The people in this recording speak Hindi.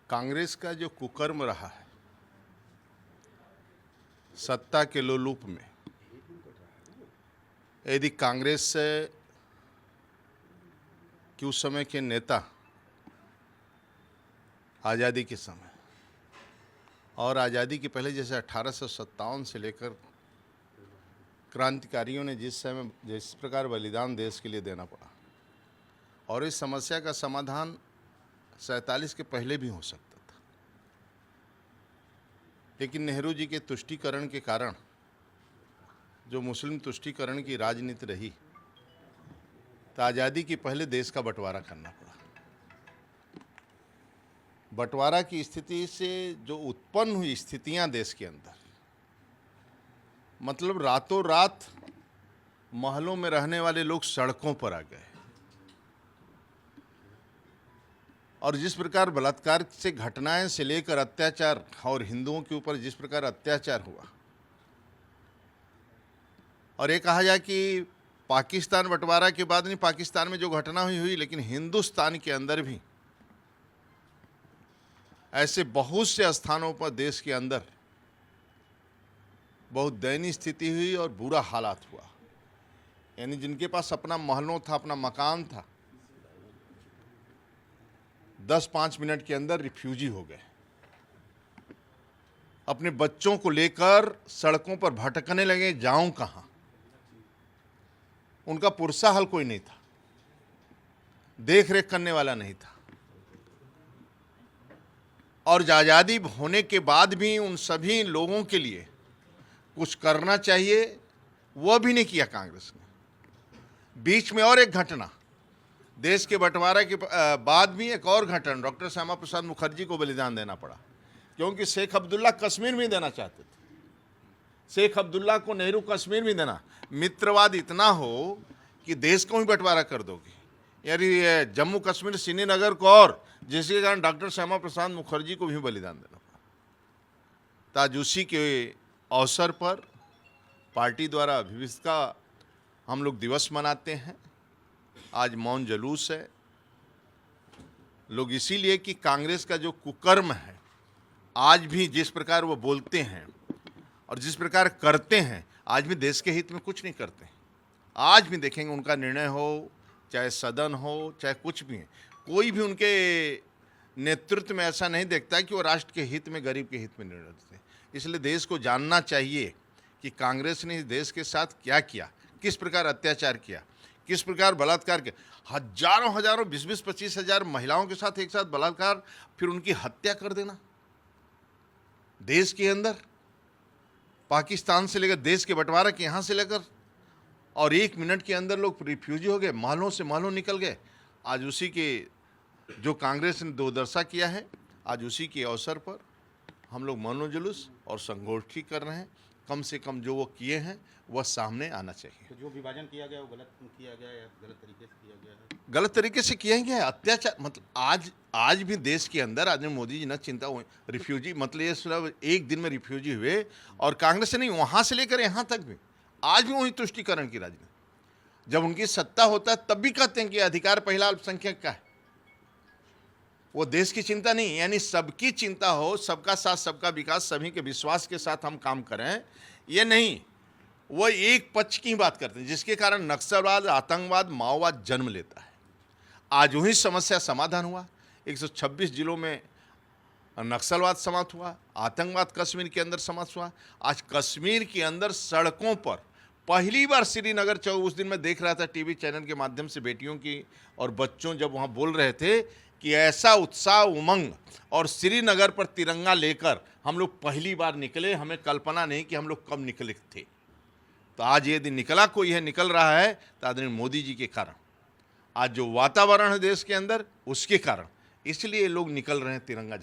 कांग्रेस का जो कुकर्म रहा है सत्ता के लोलूप में, यदि कांग्रेस के उस समय के नेता आज़ादी के समय और आज़ादी के पहले जैसे 1857 से लेकर क्रांतिकारियों ने जिस प्रकार बलिदान देश के लिए देना पड़ा और इस समस्या का समाधान 47 के पहले भी हो सकता था, लेकिन नेहरू जी के तुष्टीकरण के कारण जो मुस्लिम तुष्टीकरण की राजनीति रही तो आज़ादी के पहले देश का बंटवारा करना पड़ा। बंटवारा की स्थिति से जो उत्पन्न हुई स्थितियां देश के अंदर, मतलब रातों रात महलों में रहने वाले लोग सड़कों पर आ गए और जिस प्रकार बलात्कार से घटनाएं से लेकर अत्याचार और हिंदुओं के ऊपर जिस प्रकार अत्याचार हुआ, और ये कहा जाए कि पाकिस्तान बंटवारा के बाद नहीं, पाकिस्तान में जो घटना हुई लेकिन हिंदुस्तान के अंदर भी ऐसे बहुत से स्थानों पर देश के अंदर बहुत दयनीय स्थिति हुई और बुरा हालात हुआ। यानी जिनके पास अपना महलों था, अपना मकान था, 10-5 मिनट के अंदर रिफ्यूजी हो गए। अपने बच्चों को लेकर सड़कों पर भटकने लगे, जाऊं कहां। उनका पुरसा हल कोई नहीं था, देख रेख करने वाला नहीं था, और आज़ादी होने के बाद भी उन सभी लोगों के लिए कुछ करना चाहिए, वह भी नहीं किया कांग्रेस ने। बीच में और एक घटना, देश के बंटवारे के बाद भी एक और घटना, डॉक्टर श्यामा प्रसाद मुखर्जी को बलिदान देना पड़ा, क्योंकि शेख अब्दुल्ला कश्मीर भी देना चाहते थे। शेख अब्दुल्ला को नेहरू कश्मीर भी देना, मित्रवाद इतना हो कि देश को भी बंटवारा कर दोगे, यानी जम्मू कश्मीर श्रीनगर को, और जिसके कारण डॉक्टर श्यामा प्रसाद मुखर्जी को भी बलिदान देना पड़ा। ताज उसी के अवसर पर पार्टी द्वारा विविधता हम लोग दिवस मनाते हैं। आज मौन जुलूस है लोग, इसीलिए कि कांग्रेस का जो कुकर्म है आज भी जिस प्रकार वो बोलते हैं और जिस प्रकार करते हैं, आज भी देश के हित में कुछ नहीं करते हैं। आज भी देखेंगे उनका निर्णय हो, चाहे सदन हो, चाहे कुछ भी है, कोई भी उनके नेतृत्व में ऐसा नहीं देखता कि वो राष्ट्र के हित में, गरीब के हित में निर्णय लेते हैं। इसलिए देश को जानना चाहिए कि कांग्रेस ने देश के साथ क्या किया, किस प्रकार अत्याचार किया, किस प्रकार बलात्कार किया। हजारों 20-25 हजार महिलाओं के साथ एक साथ बलात्कार, फिर उनकी हत्या कर देना देश के अंदर, पाकिस्तान से लेकर देश के बंटवारा के यहाँ से लेकर, और 1 मिनट के अंदर लोग रिफ्यूजी हो गए, महलों से महलों निकल गए। आज उसी के जो कांग्रेस ने दुर्दशा किया है, आज उसी के अवसर पर हम लोग मौन जुलूस और संगोष्ठी कर रहे हैं। कम से कम जो वो किए हैं वह सामने आना चाहिए। तो जो विभाजन किया गया वो गलत किया गया या गलत तरीके से किया गया है? गलत तरीके से किया गया है, अत्याचार। मतलब आज भी देश के अंदर आदरणीय मोदी जी न चिंता हुई रिफ्यूजी, मतलब ये सिर्फ एक दिन में रिफ्यूजी हुए, और कांग्रेस से नहीं, वहाँ से लेकर यहाँ तक भी आज भी वही तुष्टीकरण की राजनीति। जब उनकी सत्ता होता है तब भी कहते हैं कि अधिकार पहला अल्पसंख्यक का है, वो देश की चिंता नहीं, यानी सबकी चिंता हो, सबका साथ सबका विकास, सभी के विश्वास के साथ हम काम करें, ये नहीं, वो एक पक्ष की बात करते हैं, जिसके कारण नक्सलवाद, आतंकवाद, माओवाद जन्म लेता है। आज वही समस्या समाधान हुआ, 126 जिलों में नक्सलवाद समाप्त हुआ, आतंकवाद कश्मीर के अंदर समाप्त हुआ। आज कश्मीर के अंदर सड़कों पर पहली बार श्रीनगर चौक, उस दिन मैं देख रहा था टीवी चैनल के माध्यम से, बेटियों की और बच्चों जब वहाँ बोल रहे थे कि ऐसा उत्साह, उमंग, और श्रीनगर पर तिरंगा लेकर हम लोग पहली बार निकले, हमें कल्पना नहीं कि हम लोग कब निकले थे। तो आज ये दिन निकला, कोई है निकल रहा है तो आदरणीय मोदी जी के कारण, आज जो वातावरण है देश के अंदर उसके कारण, इसलिए लोग निकल रहे हैं तिरंगा।